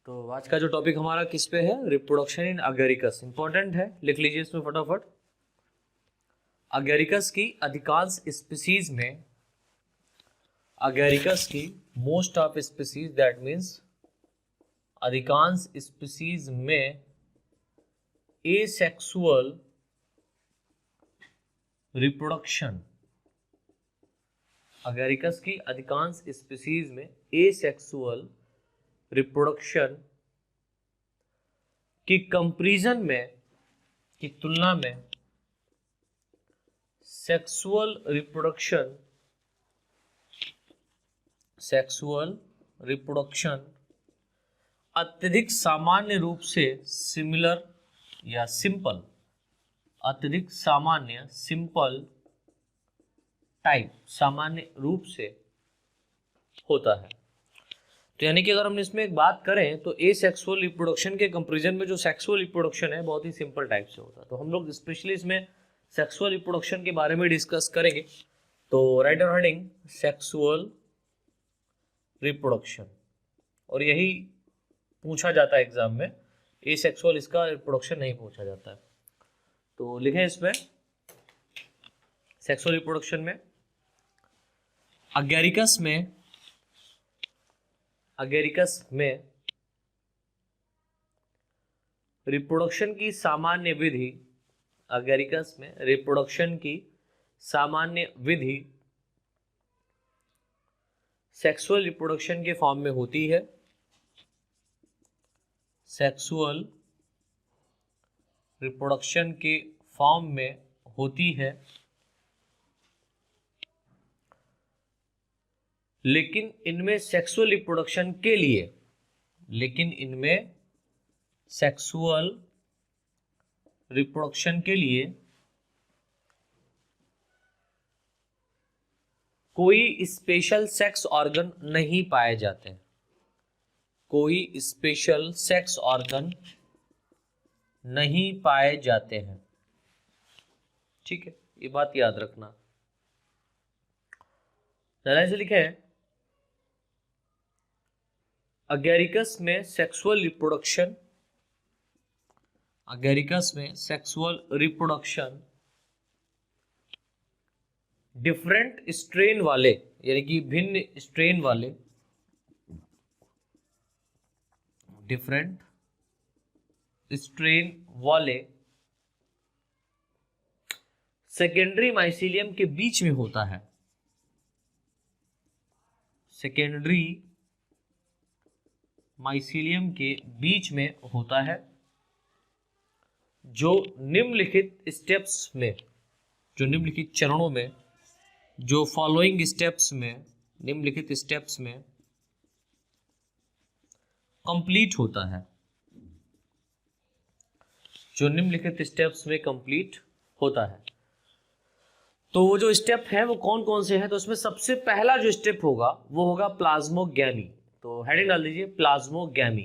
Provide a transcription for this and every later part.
तो आज का जो टॉपिक हमारा किस पे है, रिप्रोडक्शन इन अगेरिकस। इंपॉर्टेंट है, लिख लीजिए इसमें फटाफट। अगेरिकस की अधिकांश स्पीसीज में, अगेरिकस की most of species, that means अधिकांश स्पीसीज में एसेक्सुअल रिप्रोडक्शन, अगेरिकस की अधिकांश स्पीसीज में एसेक्सुअल रिप्रोडक्शन की कंपैरिजन में, की तुलना में सेक्सुअल रिप्रोडक्शन अत्यधिक सामान्य रूप से सिमिलर या सिंपल, अत्यधिक सामान्य सिंपल टाइप, सामान्य रूप से होता है। तो यानी कि अगर हम इसमें एक बात करें तो एसेक्सुअल रिप्रोडक्शन के कंपैरिजन में जो सेक्सुअल रिप्रोडक्शन है बहुत ही सिंपल टाइप से होता है। तो हम लोग स्पेशली इसमें सेक्सुअल रिप्रोडक्शन के बारे में डिस्कस करेंगे। तो write down heading sexual reproduction, और यही पूछा जाता है एग्जाम में, एसेक्सुअल इसका रिप्रोडक्शन नहीं पूछा जाता है। तो लिखें इसमें सेक्सुअल रिप्रोडक्शन में अगेरिकस में रिप्रोडक्शन की सामान्य विधि, अगेरिकस में रिप्रोडक्शन की सामान्य विधि सेक्सुअल रिप्रोडक्शन के फॉर्म में होती है, सेक्सुअल रिप्रोडक्शन के फॉर्म में होती है, लेकिन इनमें सेक्सुअल रिप्रोडक्शन के लिए, लेकिन इनमें सेक्सुअल रिप्रोडक्शन के लिए कोई स्पेशल सेक्स ऑर्गन नहीं पाए जाते हैं, कोई स्पेशल सेक्स ऑर्गन नहीं पाए जाते हैं। ठीक है, ये बात याद रखना। जरा से लिखे हैं अगेरिकस में सेक्सुअल रिप्रोडक्शन, अगेरिकस में सेक्सुअल रिप्रोडक्शन डिफरेंट स्ट्रेन वाले, यानी कि भिन्न स्ट्रेन वाले, डिफरेंट स्ट्रेन वाले सेकेंडरी माइसीलियम के बीच में होता है, सेकेंडरी माइसीलियम के बीच में होता है, जो निम्नलिखित स्टेप्स में, जो निम्नलिखित चरणों में, जो फॉलोइंग स्टेप्स में, निम्नलिखित स्टेप्स में कंप्लीट होता है, जो निम्नलिखित स्टेप्स में कंप्लीट होता है। तो वो जो स्टेप है वो कौन कौन से हैं? तो उसमें सबसे पहला जो स्टेप होगा वो होगा प्लाज्मोगैमी। तो हेडिंग डाल दीजिए प्लाज्मोगैमी।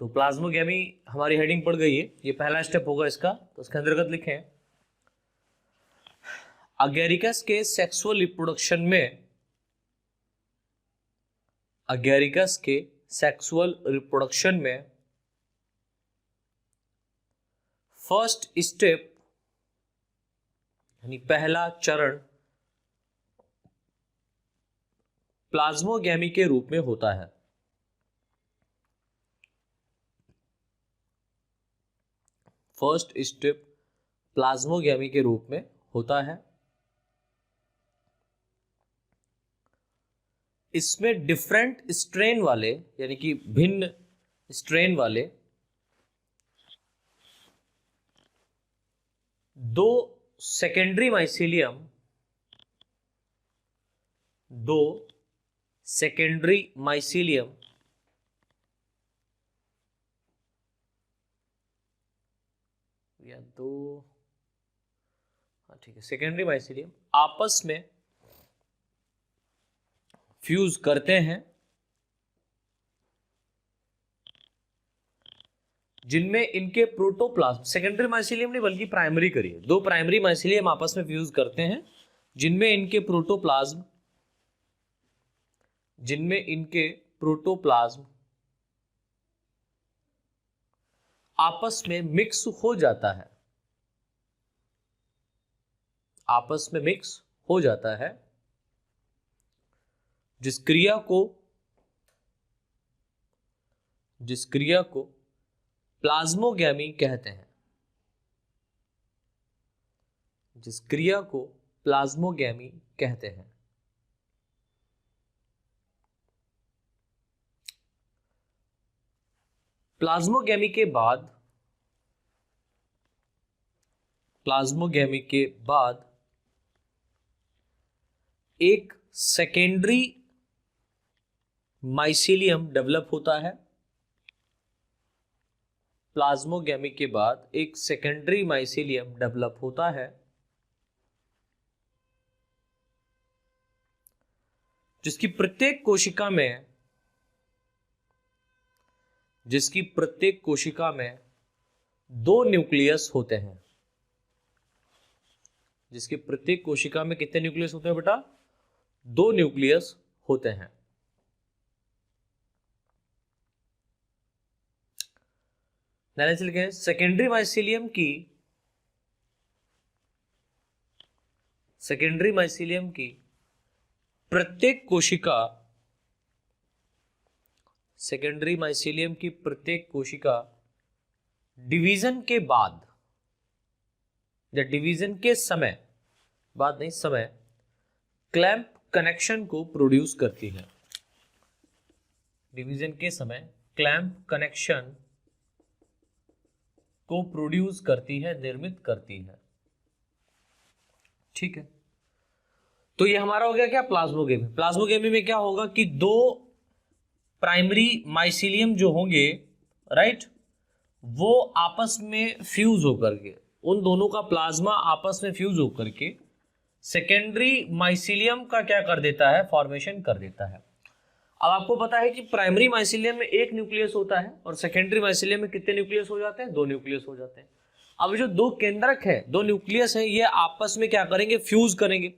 तो प्लाज्मोगैमी हमारी हेडिंग पड़ गई है, ये पहला स्टेप होगा इसका। तो उसके अंतर्गत लिखें अगेरिकस के सेक्सुअल रिप्रोडक्शन में, अगेरिकस के सेक्सुअल रिप्रोडक्शन में फर्स्ट स्टेप यानी पहला चरण प्लाज्मोगैमी के रूप में होता है। फर्स्ट स्टेप प्लाज्मोगैमी के रूप में होता है। इसमें डिफरेंट स्ट्रेन वाले, यानी कि भिन्न स्ट्रेन वाले दो सेकेंडरी माइसीलियम, दो सेकेंडरी माइसीलियम या दो, ठीक है, सेकेंडरी माइसीलियम आपस में फ्यूज करते हैं, जिनमें इनके प्रोटोप्लाज्म, सेकेंडरी माइसीलियम नहीं बल्कि प्राइमरी करिए, दो प्राइमरी माइसीलियम आपस में फ्यूज करते हैं, जिनमें इनके प्रोटोप्लाज्म आपस में मिक्स हो जाता है, आपस में मिक्स हो जाता है, जिस क्रिया को प्लाज्मोगैमी कहते हैं, जिस क्रिया को प्लाज्मोगैमी कहते हैं। प्लाज्मोगैमी के बाद एक सेकेंडरी माइसीलियम डेवलप होता है। प्लाज्मोगैमी के बाद एक सेकेंडरी माइसीलियम डेवलप होता है, जिसकी प्रत्येक कोशिका में दो न्यूक्लियस होते हैं। जिसकी प्रत्येक कोशिका में कितने न्यूक्लियस होते हैं बेटा? दो न्यूक्लियस होते हैं। सेकेंडरी माइसीलियम की प्रत्येक कोशिका डिवीजन के बाद या डिवीजन के समय क्लैंप कनेक्शन को प्रोड्यूस करती है। डिवीजन के समय क्लैंप कनेक्शन को प्रोड्यूस करती है, निर्मित करती है। ठीक है, तो ये हमारा हो गया क्या? प्लाज्मोगेमी। प्लाज्मोगेमी में क्या होगा कि दो प्राइमरी माइसीलियम जो होंगे, राइट, वो आपस में फ्यूज होकर के, उन दोनों का प्लाज्मा आपस में फ्यूज होकर के सेकेंडरी माइसीलियम का क्या कर देता है? फॉर्मेशन कर देता है। अब आपको पता है कि प्राइमरी माइसीलियम में एक न्यूक्लियस होता है और सेकेंडरी माइसीलियम में कितने न्यूक्लियस हो जाते हैं? दो न्यूक्लियस हो जाते हैं। अब जो दो केंद्रक है, दो न्यूक्लियस है, ये आपस में क्या करेंगे? फ्यूज करेंगे।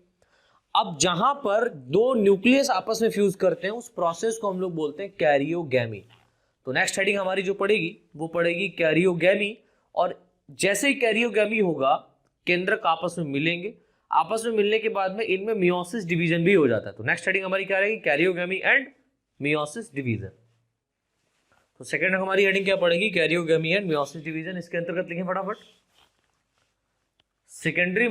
अब जहां पर दो न्यूक्लियस आपस में फ्यूज करते हैं, उस प्रोसेस को हम लोग बोलते हैं कैरियोगैमी। तो नेक्स्ट हेडिंग हमारी जो पड़ेगी वो पड़ेगी कैरियोगैमी। और जैसे ही कैरियोगैमी होगा, केंद्रक आपस में मिलेंगे, आपस में मिलने के बाद में इनमें मियोसिस डिवीजन भी हो जाता है। तो नेक्स्ट हेडिंग हमारी क्या रहेगी? Karyogamy and meiosis division. तो सेकंड हमारी हेडिंग क्या पड़ेगी? Karyogamy and meiosis division. इसके अंतर्गत लिखें फटाफट। सेकेंडरी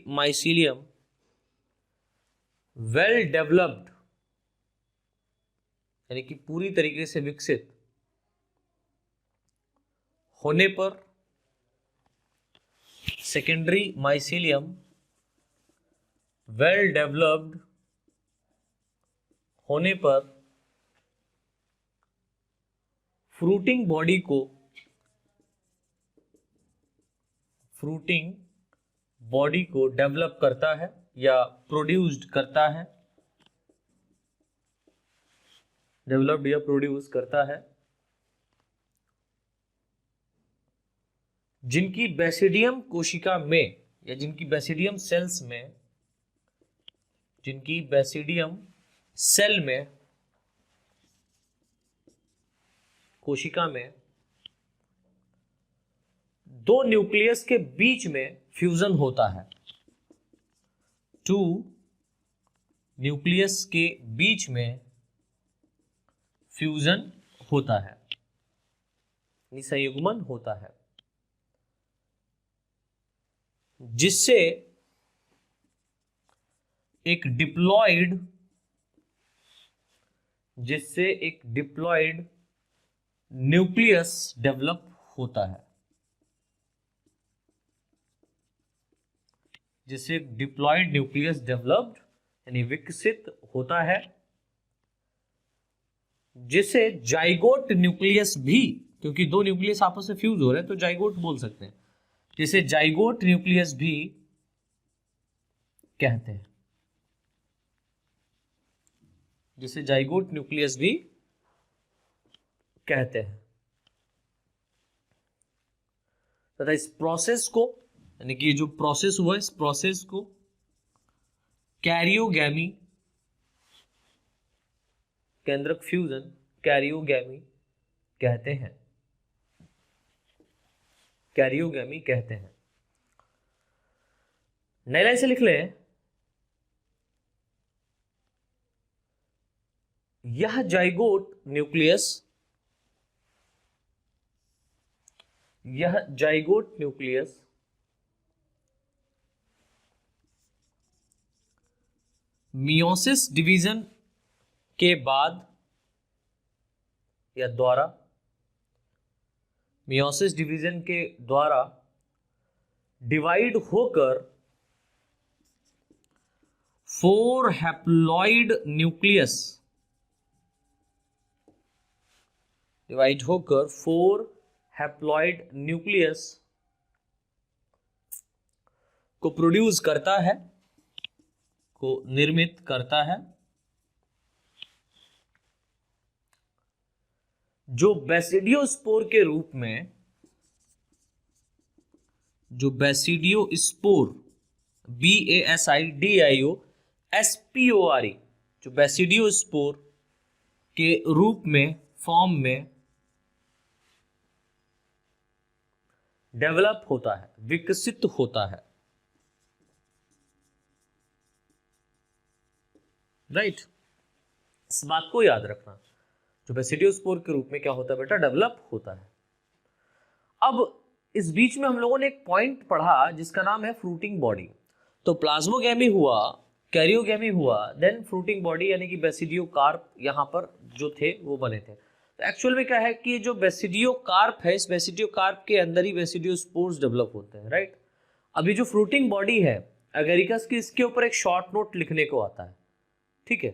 माइसीलियम वेल डेवलप्ड, यानी कि पूरी तरीके से विकसित होने पर, सेकेंडरी माइसीलियम वेल डेवलप्ड होने पर फ्रूटिंग बॉडी को डेवलप करता है या प्रोड्यूस्ड करता है, डेवलप्ड या प्रोड्यूस करता है, जिनकी बेसिडियम कोशिका में या जिनकी बेसिडियम सेल्स में, जिनकी बेसिडियम सेल में, कोशिका में दो न्यूक्लियस के बीच में फ्यूजन होता है। टू न्यूक्लियस के बीच में फ्यूजन होता है, संयुग्मन होता है, जिससे एक डिप्लॉयड न्यूक्लियस डेवलप होता है, जिससे एक डिप्लॉयड न्यूक्लियस डेवलप्ड यानी विकसित होता है, जिसे जाइगोट न्यूक्लियस भी, क्योंकि दो न्यूक्लियस आपस में फ्यूज हो रहे हैं तो जाइगोट बोल सकते हैं, जिसे जाइगोट न्यूक्लियस भी कहते हैं, जिसे जाइगोट न्यूक्लियस भी कहते हैं। तथा इस प्रोसेस को, यानी कि जो प्रोसेस हुआ, इस प्रोसेस को कैरियोगैमी, केंद्रक फ्यूजन, कैरियोगैमी कहते हैं, कैरियोगेमी कहते हैं। नई लाइन से लिख लें, यह जाइगोट न्यूक्लियस, यह जाइगोट न्यूक्लियस मियोसिस डिवीजन के बाद या द्वारा, मियोसिस डिवीजन के द्वारा डिवाइड होकर 4 हैप्लॉइड न्यूक्लियस, डिवाइड होकर 4 हैप्लॉइड न्यूक्लियस को प्रोड्यूस करता है, को निर्मित करता है, जो बेसिडियोस्पोर के रूप में, जो बेसिडियोस्पोर, BASIDIOSPORE, जो बेसिडियोस्पोर के रूप में, फॉर्म में डेवलप होता है, विकसित होता है, राइट। इस बात को याद रखना, जो बेसिडियोस्पोर के रूप में क्या होता है बेटा, डेवलप होता है। अब इस बीच में हम लोगों ने एक पॉइंट पढ़ा जिसका नाम है फ्रूटिंग बॉडी। तो प्लाज्मोगेमी हुआ, कैरियोगेमी हुआ, देन फ्रूटिंग बॉडी यानी कि बेसिडियोकार्प यहां पर जो थे वो बने थे। तो एक्चुअल में क्या है कि जो बेसिडियोकार्प है, इस बेसिडियोकार्प के अंदर ही बेसिडियोस्पोर्स डेवलप होते हैं, राइट। अभी जो फ्रूटिंग बॉडी है एगेरिकस की, इसके ऊपर एक शॉर्ट नोट लिखने को आता है, ठीक है।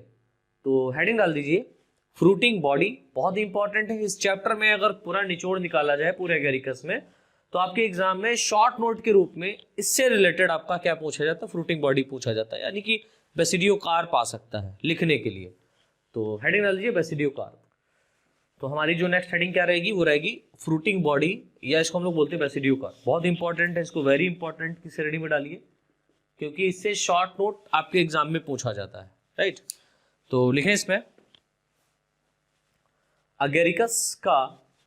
तो हेडिंग डाल दीजिए, फ्रूटिंग बॉडी बहुत इंपॉर्टेंट है। इस चैप्टर में अगर पूरा निचोड़ निकाला जाए पूरे एगेरिकस में, तो आपके एग्जाम में शॉर्ट नोट के रूप में इससे रिलेटेड आपका क्या पूछा जाता है, फ्रूटिंग बॉडी पूछा जाता है, यानी कि बेसिडियोकार्प आ सकता है लिखने के लिए। तो हेडिंग डाल दीजिए बेसिडियोकार्प। तो हमारी जो नेक्स्ट हेडिंग क्या रहेगी, वो रहेगी फ्रूटिंग बॉडी, या इसको हम लोग बोलते हैं बेसिडियोकार्प। बहुत इंपॉर्टेंट है, इसको वेरी इंपॉर्टेंट की श्रेणी में डालिए, क्योंकि इससे शॉर्ट नोट आपके एग्जाम में पूछा जाता है, राइट। तो लिखें इसमें, अगेरिकस का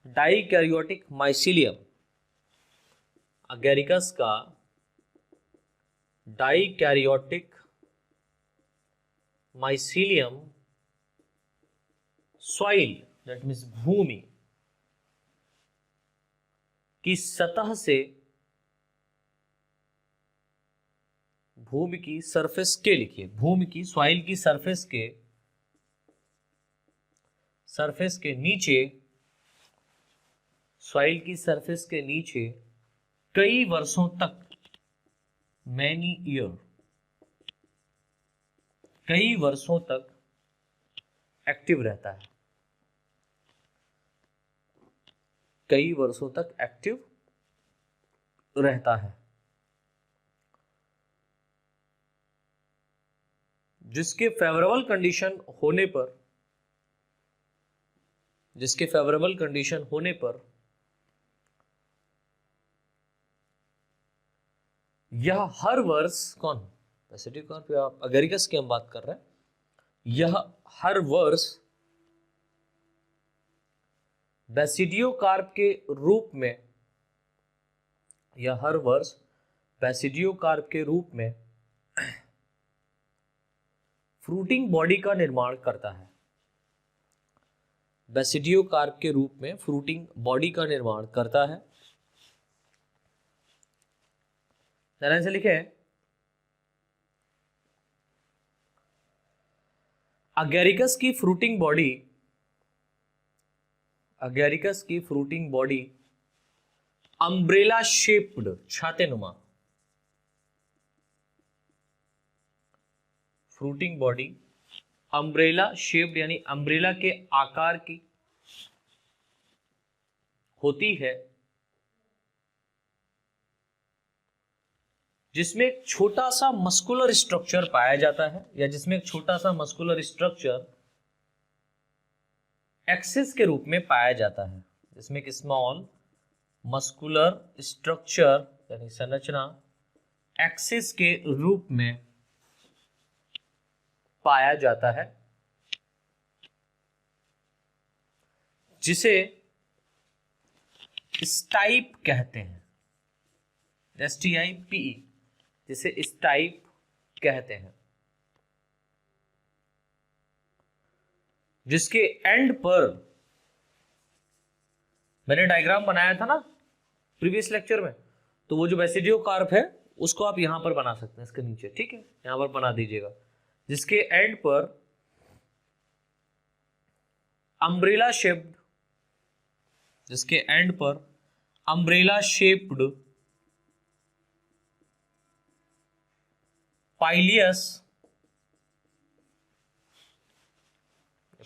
डाइकैरियोटिक माइसीलियम, अगेरिकस का dikaryotic mycelium soil, that means भूमि की सतह से, भूमि की सरफेस के, लिखिए भूमि की, सॉइल की सरफेस के नीचे, सॉइल की सरफेस के नीचे कई वर्षों तक, मैनी ईयर, कई वर्षों तक एक्टिव रहता है, कई वर्षों तक एक्टिव रहता है, जिसके फेवरेबल कंडीशन होने पर, जिसके फेवरेबल कंडीशन होने पर यह हर वर्ष, कौन, बेसिडियोकार्प या अगेरिकस की हम बात कर रहे हैं, यह हर वर्ष बेसिडियोकार्प के रूप में, यह हर वर्ष बेसिडियोकार्प के रूप में फ्रूटिंग बॉडी का निर्माण करता है, बेसिडियोकार्प के रूप में फ्रूटिंग बॉडी का निर्माण करता है। ध्यान से लिखे, अगेरिकस की फ्रूटिंग बॉडी, अगेरिकस की फ्रूटिंग बॉडी अम्ब्रेला शेप्ड, छातेनुमा, फ्रूटिंग बॉडी अम्ब्रेला शेप्ड यानी अम्ब्रेला के आकार की होती है, जिसमें एक छोटा सा मस्कुलर स्ट्रक्चर पाया जाता है, या जिसमें एक छोटा सा मस्कुलर स्ट्रक्चर एक्सिस के रूप में पाया जाता है, जिसमें एक स्मॉल मस्कुलर स्ट्रक्चर यानी संरचना एक्सिस के रूप में पाया जाता है, जिसे स्टाइप कहते हैं, STIPE, जिसे स्टाइप कहते हैं, जिसके एंड पर मैंने डायग्राम बनाया था ना प्रीवियस लेक्चर में, तो वो जो बेसिडियो कार्प है उसको आप यहां पर बना सकते हैं, इसके नीचे, ठीक है, यहां पर बना दीजिएगा, जिसके एंड पर अम्ब्रेला शेप्ड, जिसके एंड पर अम्ब्रेला शेप्ड पाइलियस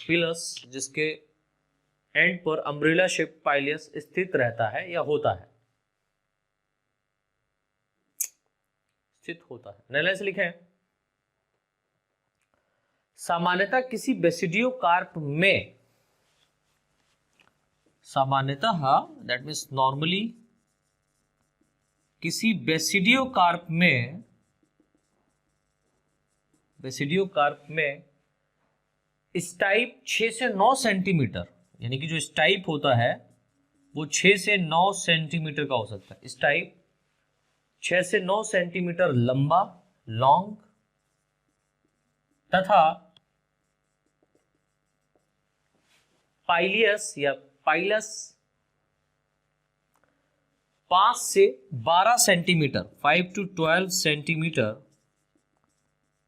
पिलस, जिसके एंड पर अम्ब्रेला शेप पाइलियस स्थित रहता है या होता है, स्थित होता है। नैले से लिखे, सामान्यतः किसी बेसिडियो कार्प में, सामान्यतः दैट मीन्स नॉर्मली, किसी बेसिडियो कार्प में, बेसिडियो कार्प में स्टाइप 6 से 9 सेंटीमीटर, यानी कि जो स्टाइप होता है वो 6 से 9 सेंटीमीटर का हो सकता है। स्टाइप 6 से 9 सेंटीमीटर लंबा, लॉन्ग, तथा पाइलियस या पाइलस 5 से 12 सेंटीमीटर, 5 to 12 सेंटीमीटर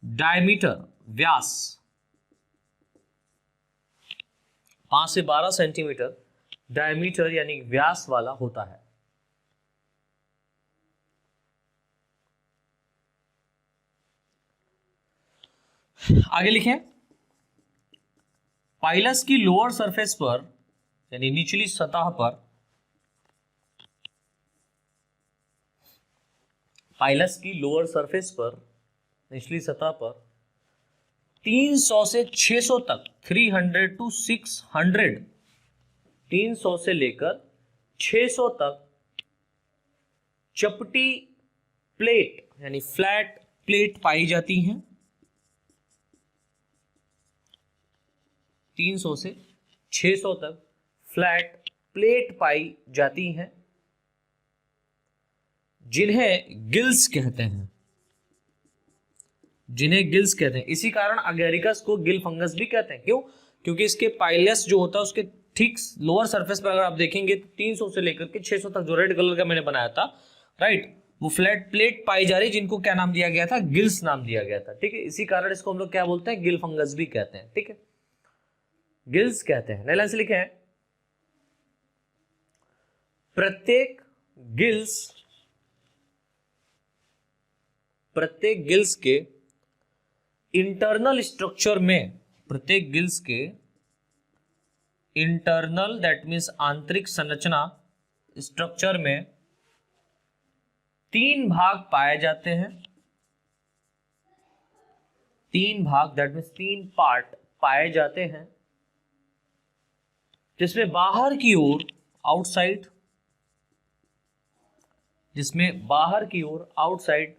डायमीटर, व्यास, 5 से 12 सेंटीमीटर डायमीटर यानी व्यास वाला होता है। आगे लिखें, पाइलस की लोअर सरफेस पर यानी निचली सतह पर, पाइलस की लोअर सरफेस पर, निचली सतह पर 300 से 600 तक, 300 to 600, 300 से लेकर 600 तक चपटी प्लेट यानी फ्लैट प्लेट पाई जाती हैं। 300 से 600 तक फ्लैट प्लेट पाई जाती हैं, जिन्हें गिल्स कहते हैं, जिन्हें गिल्स कहते हैं। इसी कारण अगेरिकस को गिल फंगस भी कहते हैं। क्यों? क्योंकि इसके पाइलस जो होता है उसके ठीक लोअर सरफेस पर अगर आप देखेंगे तो 300 से लेकर के 600 तक जो रेड कलर का मैंने बनाया था, राइट, वो फ्लैट प्लेट पाई जा रही, जिनको क्या नाम दिया गया था? गिल्स नाम दिया गया था। ठीक है, इसी कारण इसको हम लोग क्या बोलते हैं? गिल फंगस भी कहते हैं। ठीक है, गिल्स कहते हैं। नए लाइन से लिखे हैं, प्रत्येक गिल्स के इंटरनल स्ट्रक्चर में, प्रत्येक गिल्स के इंटरनल दैट मीन्स आंतरिक संरचना स्ट्रक्चर में 3 भाग पाए जाते हैं। 3 भाग दैट मीन्स 3 पार्ट पाए जाते हैं, जिसमें बाहर की ओर आउटसाइड, जिसमें बाहर की ओर आउटसाइड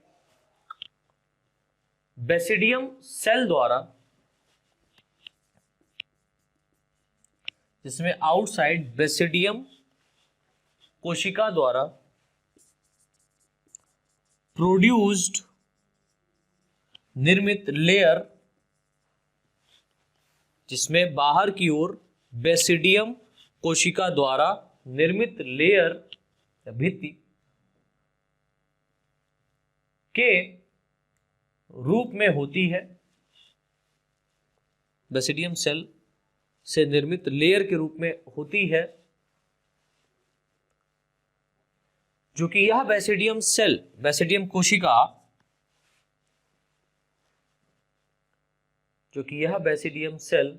बेसिडियम सेल द्वारा, जिसमें आउटसाइड बेसिडियम कोशिका द्वारा प्रोड्यूस्ड निर्मित लेयर, जिसमें बाहर की ओर बेसिडियम कोशिका द्वारा निर्मित लेयर या भित्ति के रूप में होती है, बेसिडियम सेल से निर्मित लेयर के रूप में होती है, जो कि यह बेसिडियम सेल, बेसिडियम कोशिका, जो कि यह बेसिडियम सेल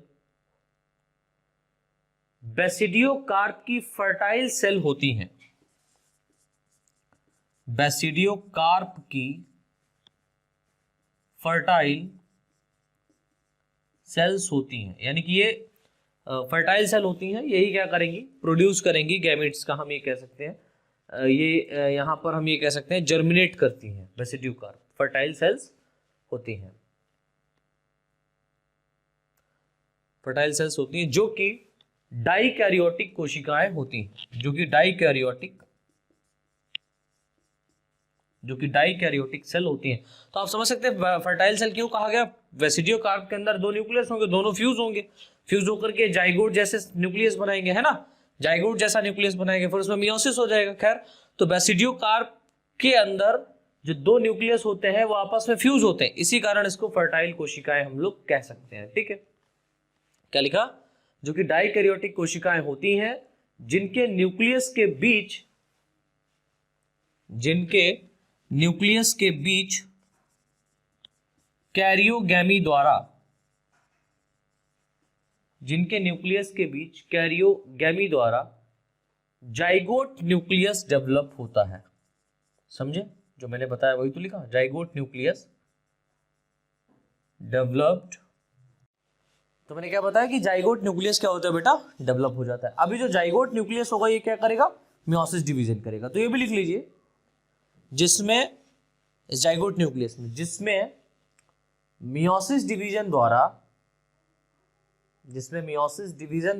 बेसिडियोकार्प की फर्टाइल सेल होती हैं। बेसिडियोकार्प की फर्टाइल सेल्स होती हैं, यानी कि ये फर्टाइल सेल होती हैं, यही क्या करेंगी? प्रोड्यूस करेंगी गैमेट्स का, हम ये कह सकते हैं, ये यहां पर हम ये कह सकते हैं जर्मिनेट करती हैं। बेसिडियोकार्प फर्टाइल सेल्स होती हैं, फर्टाइल सेल्स होती हैं, जो कि डाइकैरियोटिक कोशिकाएं होती हैं, जो कि डाइकैरियोटिक सेल होती हैं। तो आप समझ सकते हैं फर्टाइल सेल क्यों कहा गया। बेसिडियो कार्प के अंदर दो न्यूक्लियस होंगे, दोनों फ्यूज होंगे, फ्यूज होकर के जाइगोट जैसे न्यूक्लियस बनाएंगे, है ना, जाइगोट जैसा न्यूक्लियस बनाएंगे, फिर उसमें मियोसिस हो जाएगा। खैर, तो बेसिडियो कार्प के अंदर जो दो न्यूक्लियस होते हैं वो आपस में फ्यूज होते हैं, इसी कारण इसको फर्टाइल कोशिकाएं हम लोग कह सकते हैं। ठीक है, क्या लिखा, जो कि डाइकैरियोटिक कोशिकाएं होती हैं जिनके न्यूक्लियस के बीच कैरियोगैमी द्वारा जाइगोट न्यूक्लियस डेवलप होता है। समझे, जो मैंने बताया वही तो लिखा, जाइगोट न्यूक्लियस डेवलप्ड। तो मैंने क्या बताया कि जाइगोट न्यूक्लियस क्या होता है बेटा, डेवलप हो जाता है। अभी जो जाइगोट न्यूक्लियस होगा ये क्या करेगा, मियोसिस डिवीजन करेगा। तो ये भी लिख लीजिए, जिसमें जाइगोट न्यूक्लियस में जिसमें मियोसिस डिवीजन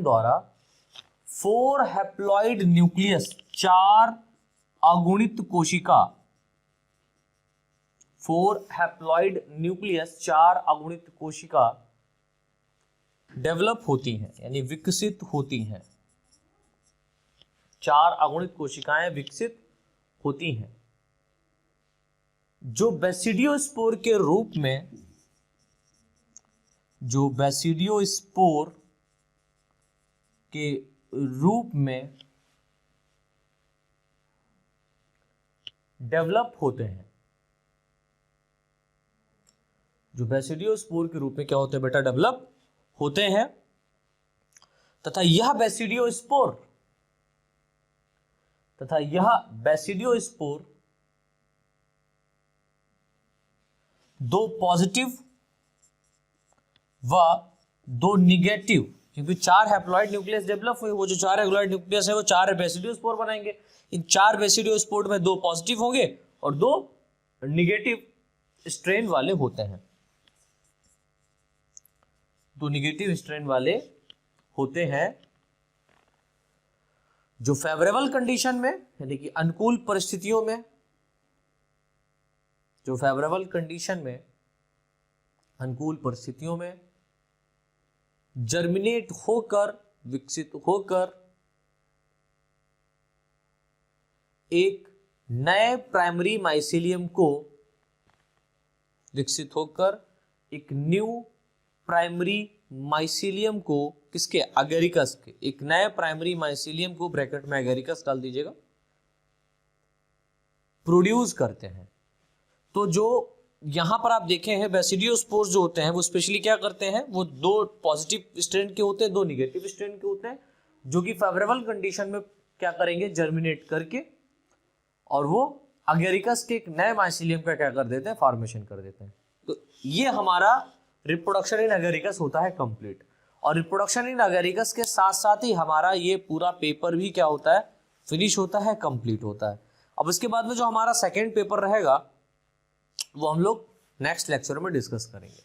द्वारा 4 हैप्लॉइड न्यूक्लियस, 4 अगुणित कोशिका, 4 हैप्लॉइड न्यूक्लियस, 4 अगुणित कोशिका डेवलप होती हैं, यानी विकसित होती हैं। 4 अगुणित कोशिकाएं विकसित होती हैं, जो बेसिडियोस्पोर के रूप में डेवलप होते हैं। जो बेसिडियोस्पोर के रूप में क्या होते हैं बेटा, डेवलप होते हैं। तथा यह बेसिडियोस्पोर दो पॉजिटिव व दो निगेटिव, क्योंकि 4 हैप्लॉइड न्यूक्लियस डेवलप हुए, वो जो 4 हैप्लॉइड न्यूक्लियस है वो 4 बेसिडियोस्पोर बनाएंगे। इन 4 बेसिडियोस्पोर में 2 पॉजिटिव होंगे और 2 निगेटिव स्ट्रेन वाले होते हैं। 2 निगेटिव स्ट्रेन वाले होते हैं, जो फेवरेबल कंडीशन में, यानी कि अनुकूल परिस्थितियों में, जर्मिनेट होकर, विकसित होकर एक नए प्राइमरी माइसीलियम को, किसके, अगेरिकस के, एक नए प्राइमरी माइसीलियम को, ब्रैकेट में अगेरिकस डाल दीजिएगा, प्रोड्यूस करते हैं। तो जो यहां पर आप देखे हैं बेसिडियोस्पोर्स जो होते हैं वो स्पेशली क्या करते हैं, वो 2 पॉजिटिव स्ट्रेन के होते हैं, 2 निगेटिव स्ट्रेन के होते हैं, जो कि फेवरेबल कंडीशन में क्या करेंगे, जर्मिनेट करके, और वो अगेरिकस के एक नए माइसीलियम का क्या कर देते हैं, फॉर्मेशन कर देते हैं। तो ये हमारा रिप्रोडक्शन इन अगेरिकस होता है कंप्लीट। और रिप्रोडक्शन इन अगेरिकस के साथ साथ ही हमारा ये पूरा पेपर भी क्या होता है, फिनिश होता है, कंप्लीट होता है। अब इसके बाद में जो हमारा सेकेंड पेपर रहेगा वो हम लोग नेक्स्ट लेक्चर में डिस्कस करेंगे।